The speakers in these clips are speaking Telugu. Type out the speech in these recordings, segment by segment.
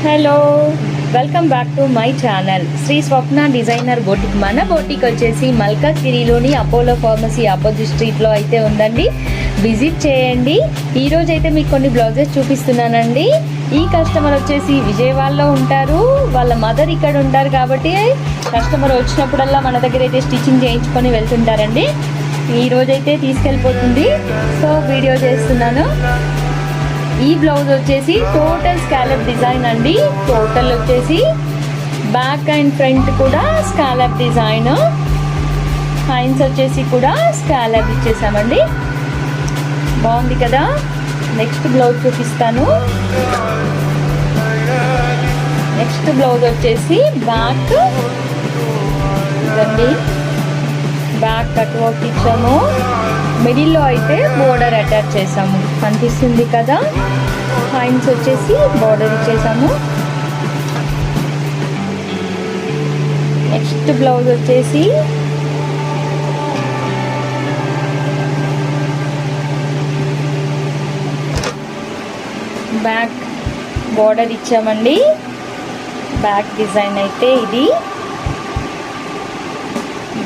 Hello, welcome back to my channel Shri Swapna designer boutique. మన బోటిక్ వచ్చేసి మల్కాజ్గిరిలోని అపోలో ఫార్మసీ ఆపోజిట్ స్ట్రీట్లో అయితే ఉందండి. విజిట్ చేయండి. ఈరోజు అయితే మీకు కొన్ని బ్లౌజెస్ చూపిస్తున్నానండి. ఈ కస్టమర్ వచ్చేసి విజయవాడలో ఉంటారు, వాళ్ళ మదర్ ఇక్కడ ఉంటారు కాబట్టి కస్టమర్ వచ్చినప్పుడల్లా మన దగ్గర అయితే స్టిచ్చింగ్ చేయించుకొని వెళ్తుంటారండి. ఈరోజైతే తీసుకెళ్ళిపోతుంది, సో వీడియో చేస్తున్నాను. ఈ బ్లౌజ్ వచ్చేసి టోటల్ స్కాలప్ డిజైన్ అండి. టోటల్ వచ్చేసి బ్యాక్ అండ్ ఫ్రంట్ కూడా స్కాలప్ డిజైన్, హ్యాండ్స్ వచ్చేసి కూడా స్కాలప్ ఇచ్చేసామండి. బాగుంది కదా. నెక్స్ట్ బ్లౌజ్ చూపిస్తాను. నెక్స్ట్ బ్లౌజ్ వచ్చేసి బ్యాక్ రండి, బ్యాక్ కట్ వర్క్ ఇచ్చాము. మిడిల్లో అయితే బోర్డర్ అటాచ్ చేసాము, కనిపిస్తుంది కదా. హ్యాండ్స్ వచ్చేసి బోర్డర్ ఇచ్చేసాము. నెక్స్ట్ బ్లౌజ్ వచ్చేసి బ్యాక్ బోర్డర్ ఇచ్చామండి. బ్యాక్ డిజైన్ అయితే ఇది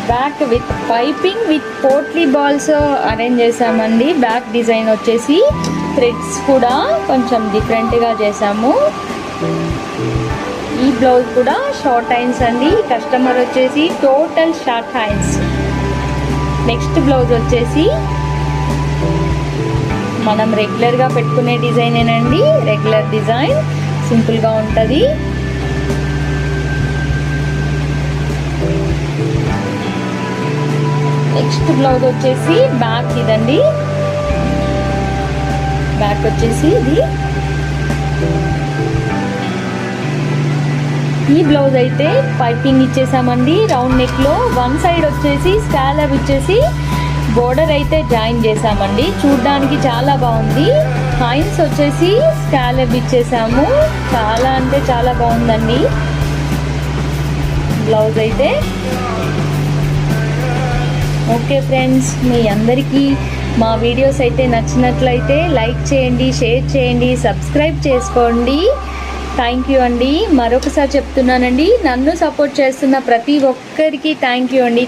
back with piping with potli balls arrange చేసామండి. బ్యాక్ డిజైన్ వచ్చేసి థ్రెడ్స్ కూడా కొంచెం డిఫరెంట్గా చేసాము. ఈ బ్లౌజ్ కూడా షార్ట్ హ్యాండ్స్ అండి. కస్టమర్ వచ్చేసి total short hands. Next blouse వచ్చేసి మనం రెగ్యులర్గా పెట్టుకునే డిజైనేనండి. రెగ్యులర్ డిజైన్ సింపుల్గా ఉంటుంది. నెక్స్ట్ బ్లౌజ్ వచ్చేసి బ్యాక్ ఇదండి. బ్యాక్ వచ్చేసి ఇది. ఈ బ్లౌజ్ అయితే పైపింగ్ ఇచ్చేసామండి. రౌండ్ నెక్ లో వన్ సైడ్ వచ్చేసి స్కాలప్ ఇచ్చేసి బోర్డర్ అయితే జాయిన్ చేసామండి. చూడ్డానికి చాలా బాగుంది. హ్యాండ్స్ వచ్చేసి స్కాలప్ ఇచ్చేసాము. చాలా అంటే చాలా బాగుందండి బ్లౌజ్ అయితే. ఓకే ఫ్రెండ్స్, మీ అందరికీ మా వీడియోస్ అయితే నచ్చినట్లయితే లైక్ చేయండి, షేర్ చేయండి, సబ్స్క్రైబ్ చేసుకోండి. థ్యాంక్ యూ అండి. మరొకసారి చెప్తున్నానండి, నన్ను సపోర్ట్ చేస్తున్న ప్రతి ఒక్కరికి థ్యాంక్ యూ అండి.